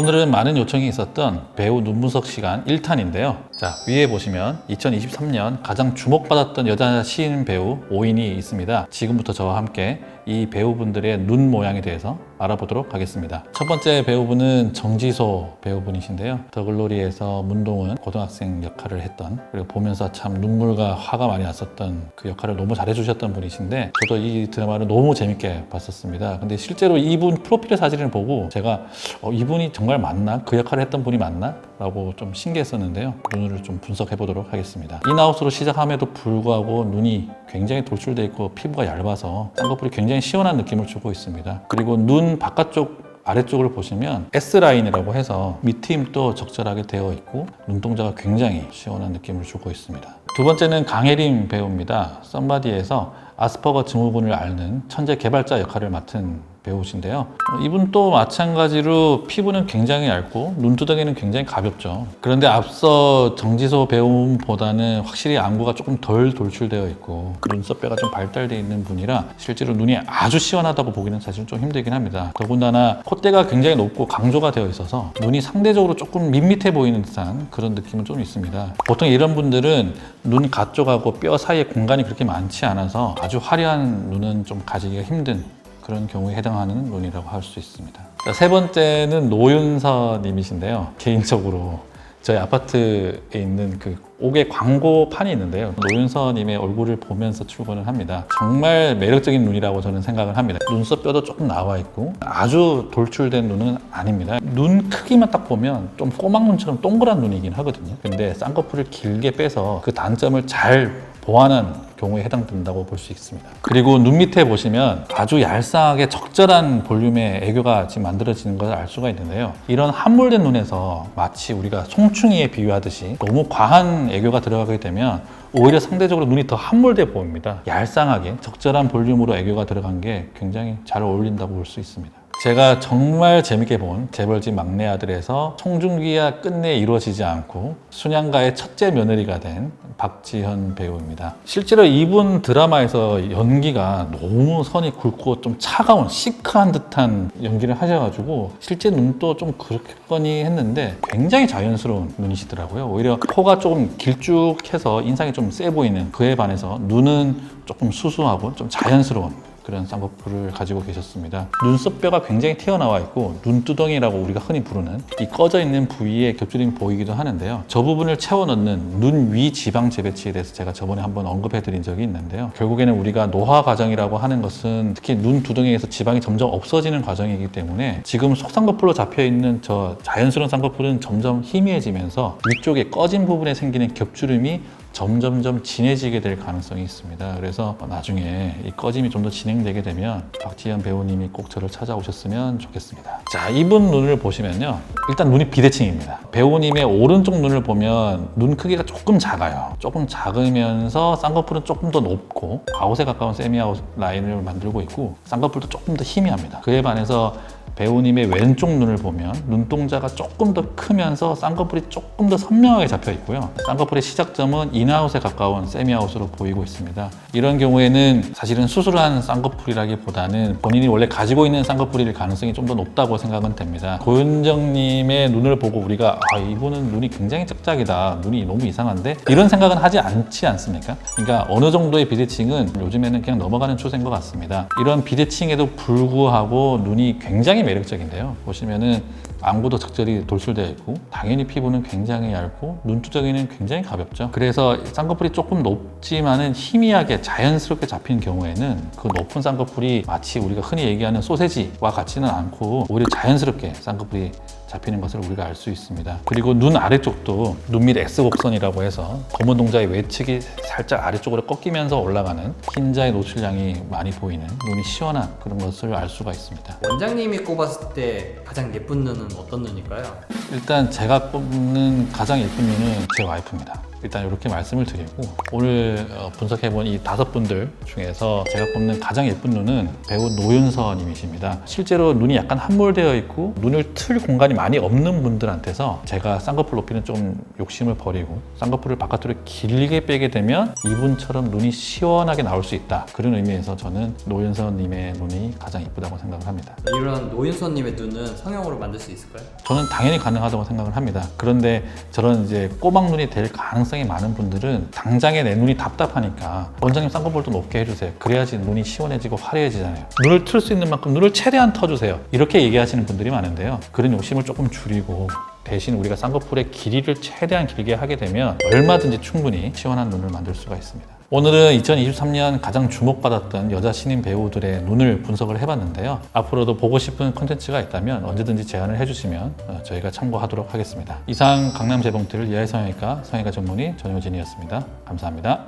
오늘은 많은 요청이 있었던 배우 눈 분석 시간 1탄인데요. 자, 위에 보시면 2023년 가장 주목받았던 여자 시인 배우 5인이 있습니다. 지금부터 저와 함께 이 배우분들의 눈 모양에 대해서 알아보도록 하겠습니다. 첫 번째 배우분은 정지소 배우분이신데요. 더글로리에서 문동은 고등학생 역할을 했던, 그리고 보면서 참 눈물과 화가 많이 났었던 그 역할을 너무 잘해주셨던 분이신데, 저도 이 드라마를 너무 재밌게 봤었습니다. 근데 실제로 이분 프로필 사진을 보고 제가 이분이 정말 맞나? 그 역할을 했던 분이 맞나? 라고 좀 신기했었는데요. 눈을 좀 분석해 보도록 하겠습니다. 인하우스로 시작함에도 불구하고 눈이 굉장히 돌출되어 있고 피부가 얇아서 쌍꺼풀이 굉장히 시원한 느낌을 주고 있습니다. 그리고 눈 바깥쪽 아래쪽을 보시면 S라인이라고 해서 밑트임도 적절하게 되어 있고 눈동자가 굉장히 시원한 느낌을 주고 있습니다. 두 번째는 강혜림 배우입니다. 썸바디에서 아스퍼거 증후군을 앓는 천재 개발자 역할을 맡은 배우신데요. 이분도 마찬가지로 피부는 굉장히 얇고 눈두덩이는 굉장히 가볍죠. 그런데 앞서 정지소 배우보다는 확실히 안구가 조금 덜 돌출되어 있고 눈썹뼈가 좀 발달되어 있는 분이라 실제로 눈이 아주 시원하다고 보기는 사실 좀 힘들긴 합니다. 더군다나 콧대가 굉장히 높고 강조가 되어 있어서 눈이 상대적으로 조금 밋밋해 보이는 듯한 그런 느낌은 좀 있습니다. 보통 이런 분들은 눈 가쪽하고 뼈 사이에 공간이 그렇게 많지 않아서 아주 화려한 눈은 좀 가지기가 힘든 그런 경우에 해당하는 눈이라고 할 수 있습니다. 자, 세 번째는 노윤서님이신데요. 개인적으로 저희 아파트에 있는 그 옥외 광고판이 있는데요. 노윤서님의 얼굴을 보면서 출근을 합니다. 정말 매력적인 눈이라고 저는 생각을 합니다. 눈썹뼈도 조금 나와 있고 아주 돌출된 눈은 아닙니다. 눈 크기만 딱 보면 좀 꼬막 눈처럼 동그란 눈이긴 하거든요. 근데 쌍꺼풀을 길게 빼서 그 단점을 잘 보완한 경우에 해당된다고 볼 수 있습니다. 그리고 눈 밑에 보시면 아주 얄쌍하게 적절한 볼륨의 애교가 지금 만들어지는 것을 알 수가 있는데요. 이런 함몰된 눈에서 마치 우리가 송충이에 비유하듯이 너무 과한 애교가 들어가게 되면 오히려 상대적으로 눈이 더 함몰돼 보입니다. 얄쌍하게 적절한 볼륨으로 애교가 들어간 게 굉장히 잘 어울린다고 볼 수 있습니다. 제가 정말 재밌게 본 재벌집 막내 아들에서 송중기와 끝내 이루어지지 않고 순양가의 첫째 며느리가 된 박지현 배우입니다. 실제로 이분 드라마에서 연기가 너무 선이 굵고 좀 차가운 시크한 듯한 연기를 하셔가지고 실제 눈도 좀 그렇겠거니 했는데 굉장히 자연스러운 눈이시더라고요. 오히려 코가 조금 길쭉해서 인상이 좀 세 보이는 그에 반해서 눈은 조금 수수하고 좀 자연스러운 그런 쌍꺼풀을 가지고 계셨습니다. 눈썹뼈가 굉장히 튀어나와 있고 눈두덩이라고 우리가 흔히 부르는 이 꺼져 있는 부위에 겹줄임이 보이기도 하는데요. 저 부분을 채워 넣는 눈 위 지방 재배치에 대해서 제가 저번에 한번 언급해 드린 적이 있는데요. 결국에는 우리가 노화 과정이라고 하는 것은 특히 눈두덩이에서 지방이 점점 없어지는 과정이기 때문에 지금 속쌍꺼풀로 잡혀 있는 저 자연스러운 쌍꺼풀은 점점 희미해지면서 위쪽에 꺼진 부분에 생기는 겹주름이 점점점 진해지게 될 가능성이 있습니다. 그래서 나중에 이 꺼짐이 좀 더 진행되게 되면 박지현 배우님이 꼭 저를 찾아오셨으면 좋겠습니다. 자, 이분 눈을 보시면요. 일단 눈이 비대칭입니다. 배우님의 오른쪽 눈을 보면 눈 크기가 조금 작아요. 조금 작으면서 쌍꺼풀은 조금 더 높고 아웃에 가까운 세미아웃 라인을 만들고 있고 쌍꺼풀도 조금 더 희미합니다. 그에 반해서 배우님의 왼쪽 눈을 보면 눈동자가 조금 더 크면서 쌍꺼풀이 조금 더 선명하게 잡혀 있고요. 쌍꺼풀의 시작점은 인아웃에 가까운 세미아웃으로 보이고 있습니다. 이런 경우에는 사실은 수술한 쌍꺼풀이라기보다는 본인이 원래 가지고 있는 쌍꺼풀일 가능성이 좀 더 높다고 생각은 됩니다. 고윤정님의 눈을 보고 우리가 이분은 눈이 굉장히 짝짝이다, 눈이 너무 이상한데 이런 생각은 하지 않지 않습니까? 그러니까 어느 정도의 비대칭은 요즘에는 그냥 넘어가는 추세인 것 같습니다. 이런 비대칭에도 불구하고 눈이 굉장히 매력적인데요. 보시면은 안구도 적절히 돌출되어 있고 당연히 피부는 굉장히 얇고 눈두덩이는 굉장히 가볍죠. 그래서 쌍꺼풀이 조금 높지만은 희미하게 자연스럽게 잡힌 경우에는 그 높은 쌍꺼풀이 마치 우리가 흔히 얘기하는 소세지와 같지는 않고 오히려 자연스럽게 쌍꺼풀이 잡히는 것을 우리가 알 수 있습니다. 그리고 눈 아래쪽도 눈밑 X곡선이라고 해서 검은 동자의 외측이 살짝 아래쪽으로 꺾이면서 올라가는 흰자의 노출량이 많이 보이는 눈이 시원한 그런 것을 알 수가 있습니다. 원장님이 꼽았을 때 가장 예쁜 눈은 어떤 눈일까요? 일단 제가 꼽는 가장 예쁜 눈은 제 와이프입니다. 일단 이렇게 말씀을 드리고 오늘 분석해본 이 5분들 중에서 제가 꼽는 가장 예쁜 눈은 배우 노윤서 님이십니다. 실제로 눈이 약간 함몰되어 있고 눈을 틀 공간이 많이 없는 분들한테서 제가 쌍꺼풀 높이는 좀 욕심을 버리고 쌍꺼풀을 바깥으로 길게 빼게 되면 이분처럼 눈이 시원하게 나올 수 있다. 그런 의미에서 저는 노윤서 님의 눈이 가장 예쁘다고 생각을 합니다. 이런 노윤서님의 눈은 성형으로 만들 수 있을까요? 저는 당연히 가능하다고 생각을 합니다. 그런데 저런 이제 꼬막 눈이 될 가능성이 많은 분들은 당장에 내 눈이 답답하니까 원장님 쌍꺼풀 좀 높게 해주세요. 그래야지 눈이 시원해지고 화려해지잖아요. 눈을 틀 수 있는 만큼 눈을 최대한 터주세요. 이렇게 얘기하시는 분들이 많은데요. 그런 욕심을 조금 줄이고 대신 우리가 쌍꺼풀의 길이를 최대한 길게 하게 되면 얼마든지 충분히 시원한 눈을 만들 수가 있습니다. 오늘은 2023년 가장 주목받았던 여자 신인 배우들의 눈을 분석을 해봤는데요. 앞으로도 보고 싶은 콘텐츠가 있다면 언제든지 제안을 해주시면 저희가 참고하도록 하겠습니다. 이상 강남 재봉틀 예외성형외과 성형외과 전문의 전효진이었습니다. 감사합니다.